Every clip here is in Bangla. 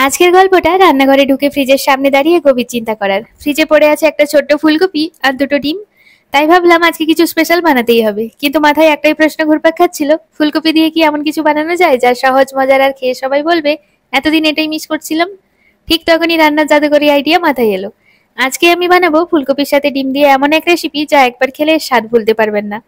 আজকের গল্পটা রান্নাঘরে ঢুকে ফ্রিজের সামনে দাঁড়িয়ে গভীর চিন্তা করার। ফ্রিজে পড়ে আছে একটা ছোট্ট ফুলকপি আর দুটো ডিম। তাই ভাবলাম আজকে কিছু স্পেশাল বানাতেই হবে, কিন্তু মাথায় একটাই প্রশ্ন ঘুরপাক খাচ্ছিল, ফুলকপি দিয়ে কি এমন কিছু বানানো যায় যা সহজ, মজার আর খেয়ে সবাই বলবে এতদিন এটাই মিস করছিলাম। ঠিক তখনই রান্নার জাদুকরি আইডিয়া মাথায় এলো। আজকে আমি বানাবো ফুলকপির সাথে ডিম দিয়ে এমন এক রেসিপি যা একবার খেলে স্বাদ ভুলতে পারবেন না।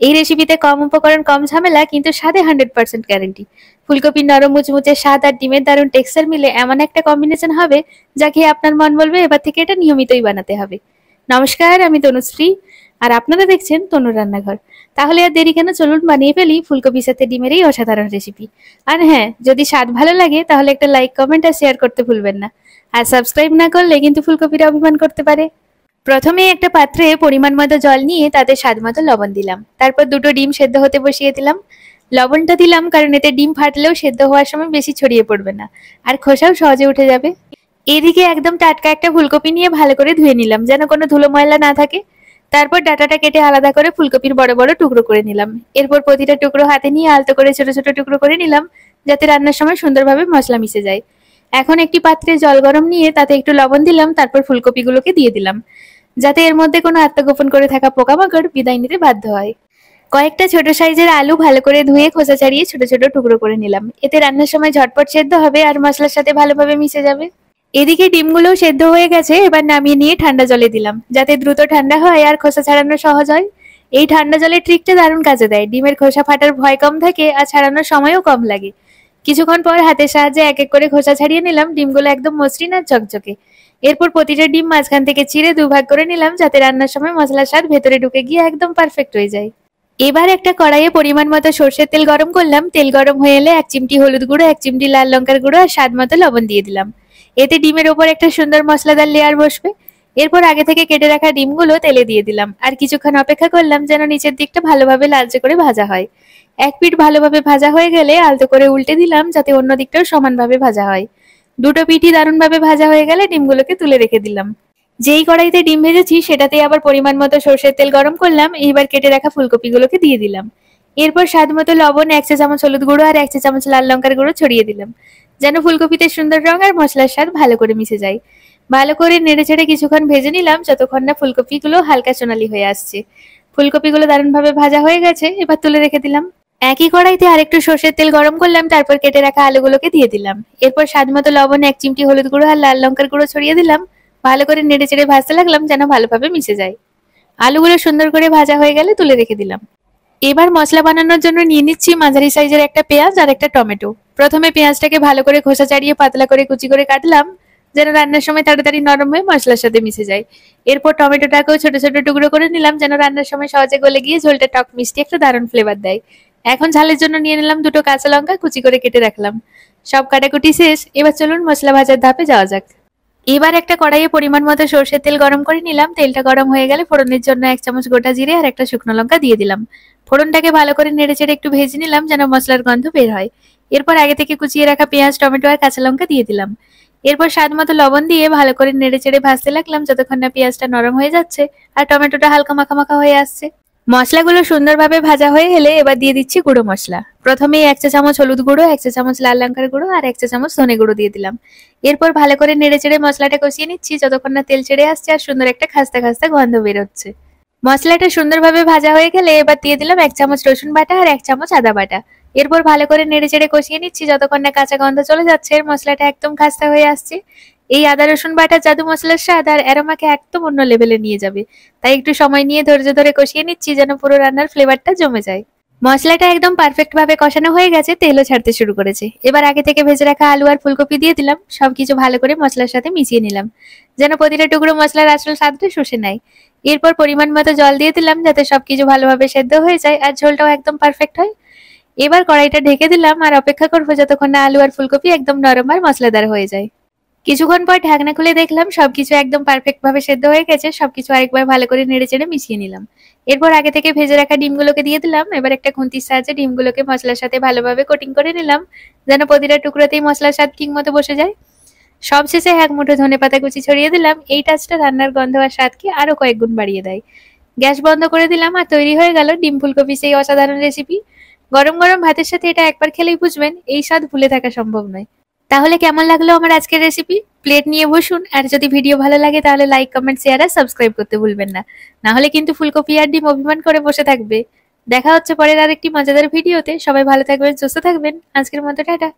এই রেসিপিতে কম উপকরণ, কম ঝামেলা, কিন্তু স্বাদে 100% গ্যারেন্টি। ফুলকপির নরম মুচমুচে স্বাদ আর ডিমের দারুণ টেক্সচার মিলে এমন একটা কম্বিনেশন হবে যা খেয়ে আপনার মন বলবে এবার থেকে এটা নিয়মিতই বানাতে হবে। নমস্কার, আমি তনুশ্রী, আর আপনারা দেখছেন তনুর রান্নাঘর। তাহলে আর দেরি কেন, চলুন বানিয়ে ফেলি ফুলকপির সাথে ডিমের এই অসাধারণ রেসিপি। আর হ্যাঁ, যদি স্বাদ ভালো লাগে তাহলে একটা লাইক, কমেন্ট আর শেয়ার করতে ভুলবেন না। আর সাবস্ক্রাইব না করলে কিন্তু ফুলকপিরা অভিমান করতে পারে। প্রথমে একটা পাত্রে পরিমাণ মতো জল নিয়ে তাতে স্বাদ মতো লবণ দিলাম, তারপর দুটো ডিম সেদ্ধ হতে বসিয়ে দিলাম। লবণটা দিলাম কারণ এতে ডিম ফাটলেও সেদ্ধ হওয়ার সময় বেশি ছড়িয়ে পড়বে না, আর খোসাও সহজে উঠে যাবে। এদিকে একদম টাটকা একটা ফুলকপি নিয়ে ভালো করে ধুয়ে নিলাম, যেন কোনো ধুলো ময়লা না থাকে। তারপর ডাঁটাটা কেটে আলাদা করে ফুলকপির বড় বড় টুকরো করে নিলাম। এরপর প্রতিটা টুকরো হাতে নিয়ে আলতো করে ছোট ছোট টুকরো করে নিলাম, যাতে রান্নার সময় সুন্দরভাবে মশলা মিশে যায়। এখন একটি পাত্রে জল গরম নিয়ে তাতে একটু লবণ দিলাম, তারপর ফুলকপিগুলোকে দিয়ে দিলাম, যাতে এর মধ্যে কোনো আত্মগোপন করে থাকা পোকামাকড় বিদায় নিতে বাধ্য হয়। কয়েকটা ছোট সাইজের আলু ভালো করে ধুয়ে খোসা ছাড়িয়ে ছোট ছোট টুকরো করে নিলাম, এতে রান্নার সময় ঝটপট সেদ্ধ হবে আর মশলার সাথে ভালোভাবে মিশে যাবে। এদিকে ডিমগুলোও সেদ্ধ হয়ে গেছে, এবার নামিয়ে নিয়ে ঠান্ডা জলে দিলাম, যাতে দ্রুত ঠান্ডা হয় আর খোসা ছাড়ানো সহজ হয়। এই ঠান্ডা জলের ট্রিকটা দারুণ কাজে দেয়, ডিমের খোসা ফাটার ভয় কম থাকে আর ছাড়ানোর সময়ও কম লাগে। কিছুক্ষণ পর হাতের সাহায্যে এক এক করে খোসা ছাড়িয়ে নিলাম, ডিমগুলো একদম মসৃণ আর চকচকে। এরপর প্রতিটা ডিম মাঝখান থেকে চিড়ে দুভাগ করে নিলাম, যাতে রান্নার সময় মশলার স্বাদ ভেতরে ঢুকে গিয়ে একদম পারফেক্ট হয়ে যায়। এবার একটা কড়াইয়ে পরিমাণ মতো সর্ষের তেল গরম করলাম। তেল গরম হয়ে এলে 1 চিমটি হলুদ গুঁড়ো, 1 চিমটি লাল লঙ্কার গুঁড়ো আর স্বাদ মতো লবণ দিয়ে দিলাম। এতে ডিমের ওপর একটা সুন্দর মশলাদার লেয়ার বসবে। এরপর আগে থেকে কেটে রাখা ডিমগুলো তেলে দিয়ে দিলাম, আর কিছুক্ষণ অপেক্ষা করলাম যেন নিচের দিকটা ভালোভাবে লালচে করে ভাজা হয়। এক পিঠ ভালোভাবে ভাজা হয়ে গেলে আলতো করে উল্টে দিলাম, যাতে অন্য দিকটাও সমানভাবে ভাজা হয়। দুটো পিঠই দারুণভাবে ভাজা হয়ে গেলে ডিমগুলোকে তুলে রেখে দিলাম। যেই কড়াইতে ডিম ভেজেছি সেটাতে আবার পরিমাণ মতো সর্ষের তেল গরম করলাম। এইবার কেটে রাখা ফুলকপিগুলোকে দিয়ে দিলাম। এরপর স্বাদ মতো লবণ, 1 চা চামচ হলুদ গুঁড়ো আর 1 চা চামচ লাল লঙ্কার গুঁড়ো ছড়িয়ে দিলাম, যেন ফুলকপিতে সুন্দর রং আর মশলার স্বাদ ভালো করে মিশে যায়। ভালো করে নেড়ে চেড়ে কিছুক্ষণ ভেজে নিলাম, যতক্ষণ না ফুলকপিগুলো হালকা সোনালি হয়ে আসছে। ফুলকপিগুলো দারুণভাবে ভাজা হয়ে গেছে, এবার তুলে রেখে দিলাম। একই কড়াইতে আরেকটু সর্ষের তেল গরম করলাম, তারপর কেটে রাখা আলুগুলোকে দিয়ে দিলাম। এরপর স্বাদ মতো লবণ, 1 চিমটি হলুদ গুঁড়ো আর লাল লঙ্কার গুঁড়ো ছড়িয়ে দিলাম। ভালো করে নেড়ে চেড়ে ভাজতে লাগলাম, যেন ভালোভাবে মিশে যায়। আলুগুলো সুন্দর করে ভাজা হয়ে গেলে তুলে রেখে দিলাম। এবার মশলা বানানোর জন্য নিয়ে নিচ্ছি মাঝারি সাইজের একটা পেঁয়াজ আর একটা টমেটো। প্রথমে পেঁয়াজটাকে ভালো করে খোসা ছাড়িয়ে পাতলা করে কুচি করে কাটলাম, যেন রান্নার সময় তাড়াতাড়ি নরম হয়ে মশলার সাথে মিশে যায়। এরপর টমেটোটাকেও ছোট ছোট টুকরো করে নিলাম, যেন রান্নার সময় সহজে গলে গিয়ে ঝোলটা টক মিষ্টি একটা দারুণ ফ্লেভার দেয়। এখন ঝালের জন্য নিয়ে নিলাম দুটো কাঁচা লঙ্কা কুচি করে কেটে রাখলাম। সব কাটাকুটি শেষ, এবার চলুন মশলা ভাজার ধাপে যাওয়া যাক। এবার একটা কড়াইয়ে পরিমাণ মতো সর্ষের তেল গরম করে নিলাম। তেলটা গরম হয়ে গেলে ফোড়নের জন্য 1 চামচ গোটা জিরে আর একটা শুকনো লঙ্কা দিয়ে দিলাম। ফোড়নটাকে ভালো করে নেড়ে চেড়ে একটু ভেজে নিলাম, যেন মশলার গন্ধ বের হয়। এরপর আগে থেকে কুচিয়ে রাখা পেঁয়াজ, টমেটো আর কাঁচা লঙ্কা দিয়ে দিলাম। এরপর স্বাদ মতো লবণ দিয়ে ভালো করে নেড়ে চেড়ে ভাজতে লাগলাম, যতক্ষণ না পেঁয়াজটা নরম হয়ে যাচ্ছে আর টমেটোটা হালকা মাখা মাখা হয়ে আসছে। মশলাগুলো সুন্দরভাবে ভাজা হয়ে এলে এবার দিয়ে দিচ্ছি গুঁড়ো মশলা। প্রথমেই 1 চা চামচ হলুদ গুঁড়ো, 1 চা চামচ লাল লঙ্কার গুঁড়ো আর 1 চা চামচ ধনে গুঁড়ো দিয়ে দিলাম। এরপর ভালো করে নেড়ে চেড়ে মশলাটা কষিয়ে নিচ্ছি, যতক্ষণ না তেল ছেড়ে আসছে আর সুন্দর একটা খাস্তা খাস্তা গন্ধ বেরোচ্ছে। মশলাটা সুন্দরভাবে ভাজা হয়ে গেলে এবার দিয়ে দিলাম 1 চামচ রসুন বাটা আর 1 চামচ আদা বাটা। এরপর ভালো করে নেড়ে চেড়ে কষিয়ে নিচ্ছি, যতক্ষণ না কাঁচা গন্ধ চলে যাচ্ছে আর মশলাটা একদম খাস্তা হয়ে আসছে। এই আদা রসুন বাটা জাদু মশলার স্বাদ আর অ্যারোমাকে একদম অন্য লেভেলে নিয়ে যাবে। তাই একটু সময় নিয়ে ধৈর্য ধরে কষিয়ে নিচ্ছি, যেন পুরো রান্নার ফ্লেভারটা জমে যায়। মশলাটা একদম পারফেক্ট ভাবে কষানো হয়ে গেছে, তেলও ছাড়তে শুরু করেছে। এবার আগে থেকে ভেজে রাখা আলু আর ফুলকপি দিয়ে দিলাম। সবকিছু ভালো করে মশলার সাথে মিশিয়ে নিলাম, যেন প্রতিটা টুকরো মশলার আসল স্বাদটা শুষে নেয়। এরপর পরিমাণ মতো জল দিয়ে দিলাম, যাতে সবকিছু ভালোভাবে সেদ্ধ হয়ে যায় আর ঝোলটাও একদম পারফেক্ট হয়। এবার কড়াইটা ঢেকে দিলাম আর অপেক্ষা করবো যতক্ষণ না আলু আর ফুলকপি একদম নরম আর মশলাদার হয়ে যায়। কিছুক্ষণ পর ঢাকনা খুলে দেখলাম সবকিছু একদম পারফেক্ট ভাবে সেদ্ধ হয়ে গেছে। সবকিছু আরেকবার ভালো করে নেড়ে চেড়ে মিশিয়ে নিলাম। এরপর আগে থেকে ভেজে রাখা ডিমগুলোকে দিয়ে দিলাম। এবার একটা খুন্তির সাহায্যে ডিমগুলোকে মশলার সাথে ভালোভাবে কোটিং করে নিলাম, যেন প্রতিটা টুকরোতেই মশলার স্বাদ ঠিক মতো বসে যায়। সবশেষে 1 মুঠো ধনেপাতা কুচি ছড়িয়ে দিলাম। এই টাচটা রান্নার গন্ধ আর স্বাদকে আরো কয়েক গুণ বাড়িয়ে দেয়। গ্যাস বন্ধ করে দিলাম আর তৈরি হয়ে গেল ডিম ফুলকপি সেই অসাধারণ রেসিপি। গরম গরম ভাতের সাথে এটা একবার খেলেই বুঝবেন এই স্বাদ ভুলে থাকা সম্ভব নয়। তাহলে কেমন লাগলো আমার আজকের রেসিপি? প্লেট নিয়ে বসুন, আর যদি ভিডিও ভালো লাগে তাহলে লাইক, কমেন্ট, শেয়ার আর সাবস্ক্রাইব করতে ভুলবেন না। না হলে কিন্তু ফুলকপি আর ডিম অভিমান করে বসে থাকবে। দেখা হচ্ছে পরের আরেকটি মজাদার ভিডিওতে। সবাই ভালো থাকবেন, সুস্থ থাকবেন। আজকের মতো টাটা।